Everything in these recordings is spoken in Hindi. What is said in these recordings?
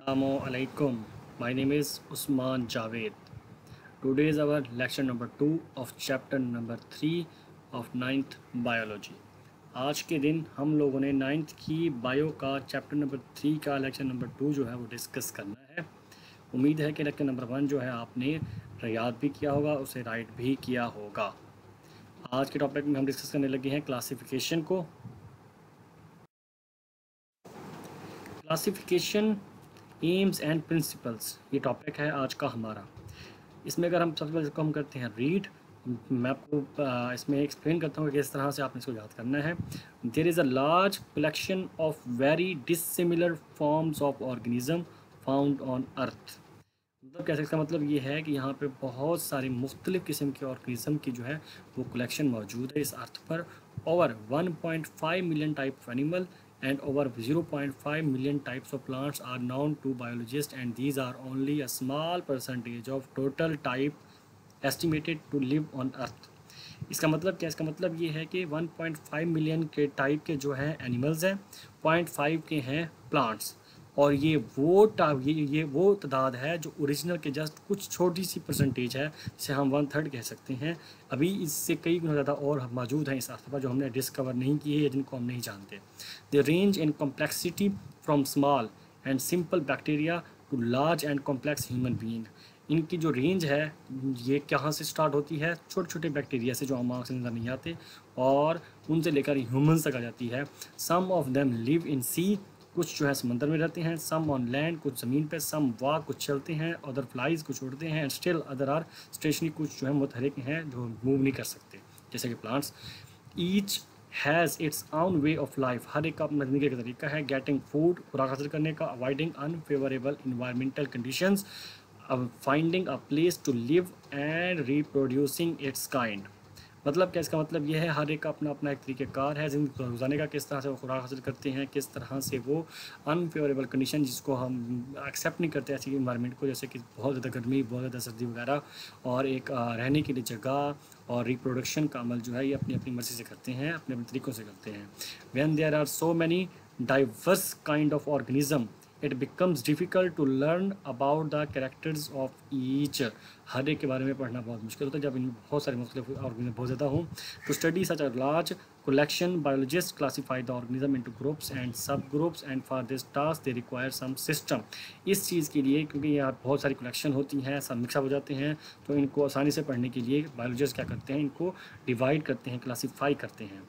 Assalamualaikum. My name is Usman Javed. Today is our lecture number 2 of chapter number 3 of 9th biology. आज के दिन हम लोगों ने 9th की बायो का चैप्टर नंबर 3 का लेक्चर नंबर 2 जो है वो डिस्कस करना है। उम्मीद है कि लेक्चर नंबर 1 जो है आपने याद भी किया होगा, उसे राइट भी किया होगा। आज के टॉपिक में हम डिस्कस करने लगे हैं क्लासिफिकेशन को। क्लासिफिकेशन एम्स एंड प्रिंसिपल्स, ये टॉपिक है आज का हमारा। इसमें अगर हम सबसे पहले इसको हम करते हैं रीड, मैं आपको इसमें एक्सप्लेन करता हूँ कि किस तरह से आपने इसको याद करना है। There is a large collection of very dissimilar forms of organism found on earth. मतलब कैसे, इसका मतलब ये है कि यहाँ पे बहुत सारे मुख्तलिफ़ किस्म के ऑर्गेनिज्म की जो है वो कलेक्शन मौजूद है इस अर्थ पर। Over 1.5 million type of animal and over 0.5 million types of plants are known to biologists, and these are only a small percentage of total type estimated to live on earth। इसका मतलब क्या, इसका मतलब ये है कि 1.5 मिलियन के टाइप के जो हैं एनिमल्स हैं, 0.5 के हैं प्लांट्स, और ये वो तादाद है जो ओरिजिनल के जस्ट कुछ छोटी सी परसेंटेज है, जिसे हम 1/3 कह सकते हैं। अभी इससे कई गुना ज़्यादा और मौजूद हैं इस अर्थ पर जो हमने डिस्कवर नहीं किए या जिनको हम नहीं जानते। The range in complexity from small and simple bacteria to large and complex human being. इनकी जो रेंज है ये कहाँ से स्टार्ट होती है, छोटे छोटे बैक्टीरिया से जो हम आँख से नज़र नहीं आते, और उनसे लेकर ह्यूमन्स तक आ जाती है। सम ऑफ देम लिव इन सी, कुछ जो है समंदर में रहते हैं, सम ऑन लैंड, कुछ ज़मीन पे, सम वॉक, कुछ चलते हैं, अदर फ्लाइज, कुछ उड़ते हैं, and still other are stationary, कुछ जो है मुतहरिक हैं जो मूव नहीं कर सकते जैसे कि plants. Each has its own way of life, हर एक का अपना ज़िंदगी का तरीका है। गेटिंग फूड, खुराक हासिल करने का, avoiding unfavourable environmental conditions, finding a place to live and reproducing its kind. मतलब क्या, इसका मतलब यह है हर एक का अपना अपना एक तरीक़ेकार है ज़िंदगी गुजारने का, किस तरह से वो खुराक हासिल करते हैं, किस तरह से वो अनफेवरेबल कंडीशन जिसको हम एक्सेप्ट नहीं करते ऐसी इन्वायरमेंट को, जैसे कि बहुत ज़्यादा गर्मी, बहुत ज़्यादा सर्दी वगैरह, और एक रहने के लिए जगह और रिप्रोडक्शन का अमल जो है ये अपनी अपनी मर्ज़ी से करते हैं, अपने अपने तरीक़ों से करते हैं। When there are so many diverse kind of organism it becomes difficult to learn about the characters of each. हर एक के बारे में पढ़ना बहुत मुश्किल होता है जब इनमें बहुत सारे मुख्तलिफ ऑर्गेनिज्म बहुत ज़्यादा हों। To study such a large collection biologists classify the organism into groups and subgroups, and for this task they require some system। इस चीज़ के लिए, क्योंकि यहाँ बहुत सारी कलेक्शन होती हैं, सब मिक्सअप हो जाते हैं, तो इनको आसानी से पढ़ने के लिए बायोलॉजिस्ट क्या करते हैं, इनको डिवाइड करते हैं, क्लासीफाई करते हैं।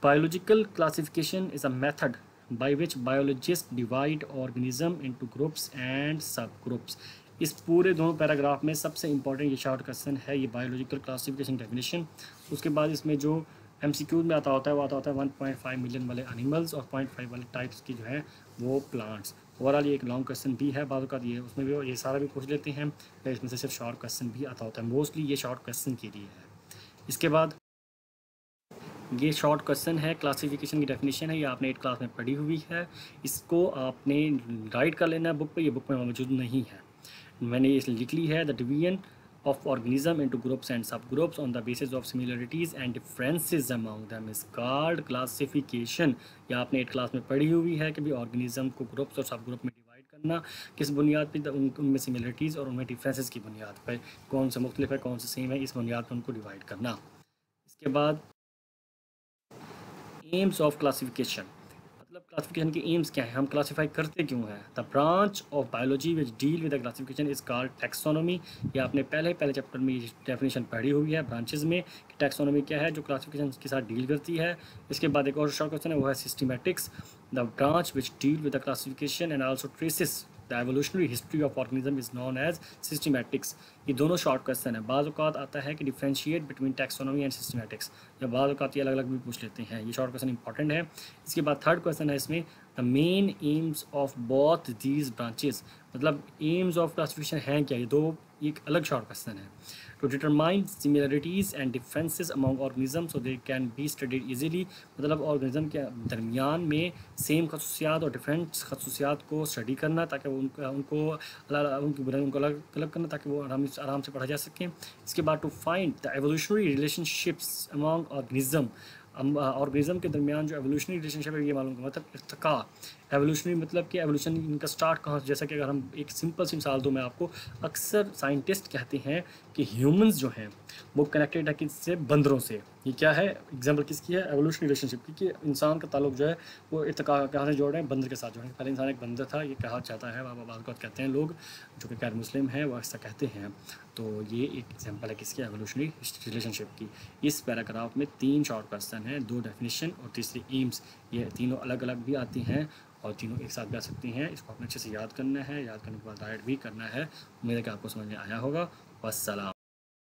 Biological classification is a method by which biologists divide organism into groups and subgroups। इस पूरे दोनों पैराग्राफ में सबसे इंपॉर्टेंट ये शॉर्ट क्वेश्चन है, ये बायोलॉजिकल क्लासिफिकेशन डेफिनेशन। उसके बाद इसमें जो MCQ में आता होता है वो आता होता है 1.5 मिलियन वाले एनिमल्स और 0.5 वाले टाइप्स की जो है वो प्लांट्स। ओवरऑल ये एक लॉन्ग क्वेश्चन भी है, बाद ये उसमें भी ये सारा भी पूछ लेते हैं, या इसमें से सिर्फ शॉर्ट क्वेश्चन भी आता होता है। मोस्टली ये शॉर्ट क्वेश्चन के लिए है। इसके बाद ये शॉर्ट क्वेश्चन है, क्लासिफिकेशन की डेफिनेशन है, ये आपने 8 क्लास में पढ़ी हुई है, इसको आपने राइट कर लेना है बुक पे, ये बुक में मौजूद नहीं है, मैंने इसे लिख ली है। The division of organism into groups and sub groups on the basis of similarities and differences among them is called classification. ये आपने 8 क्लास में पढ़ी हुई है कि भी ऑर्गेनिज्म को ग्रुप्स और सब ग्रुप में डिवाइड करना, किस बुनियाद पर, उनमें सिमिलरिटीज़ और उनमें डिफरेंसेस की बुनियाद पर, कौन सा मुख्तलिफ है कौन सा सेम है, इस बुनियाद पर उनको डिवाइड करना। इसके बाद एम्स ऑफ क्लासिफिकेशन, मतलब क्लासिफिकेशन के एम्स क्या है, हम क्लासिफाई करते क्यों हैं। The branch of biology which deal with the classification is called taxonomy. ये आपने पहले चैप्टर में ये डेफिनेशन पढ़ी हुई है ब्रांचेस में कि टैक्सोनॉमी क्या है, जो क्लासिफिकेशन के साथ डील करती है। इसके बाद एक और शॉर्ट क्वेश्चन है, वो है systematics. The branch which deal with the classification and also traces the evolutionary history of organism is known as systematics. ये दोनों शॉर्ट क्वेश्चन है। बाज़ औक़ात आता है कि differentiate between taxonomy and systematics, या बाज़ औक़ात ये अलग अलग भी पूछ लेते हैं। ये शॉर्ट क्वेश्चन इंपॉर्टेंट है। इसके बाद थर्ड क्वेश्चन है इसमें, the main aims of both these branches, मतलब एम्स ऑफ क्लासिफिकेशन हैं क्या, ये दो एक अलग शॉर्ट क्वेश्चन है। To determine similarities and differences among organism so they can be studied easily, मतलब ऑर्गेनिज्म के दरमियान में सेम खसूसियात और डिफरेंट खसूसियात को स्टडी करना, ताकि उनको अलग अलग करना, ताकि वो आराम से पढ़ा जा सके। इसके बाद to find the evolutionary relationships among organism, organism के दरमियान जो एवोल्यूशनरी रिलेशनशिप है ये मालूम, मतलब इर्तिका एवोल्यूशनरी मतलब कि एवोल्यूशन इनका स्टार्ट कहाँ से, जैसा कि अगर हम एक सिंपल सी मिसाल दूँ मैं आपको, अक्सर साइंटिस्ट कहते हैं कि ह्यूमंस जो हैं वो कनेक्टेड है किससे, बंदरों से। ये क्या है, एग्जांपल किसकी है, एवोल्यूशनरी रिलेशनशिप की, कि इंसान का ताल्लुक जो है वो इर्तिका कहाँ से जोड़ रहे हैं, बंदर के साथ जोड़ रहे हैं। पहले इंसान एक बंदर था, ये कहा जाता है, बात कहते हैं लोग जो कि गैर मुस्लिम हैं वो ऐसा कहते हैं। तो ये एक एग्जांपल है किसकी, एवोल्यूशनरी रिलेशनशिप की। इस पैराग्राफ में 3 शॉर्ट क्वेश्चन हैं, 2 डेफिनेशन और तीसरी एम्स। ये तीनों अलग अलग भी आती हैं और तीनों एक साथ भी आ सकती हैं। इसको आपने अच्छे से याद करना है, याद करने के बाद डायरेक्ट भी करना है। उम्मीद है कि आपको समझ में आया होगा। वस्सलाम।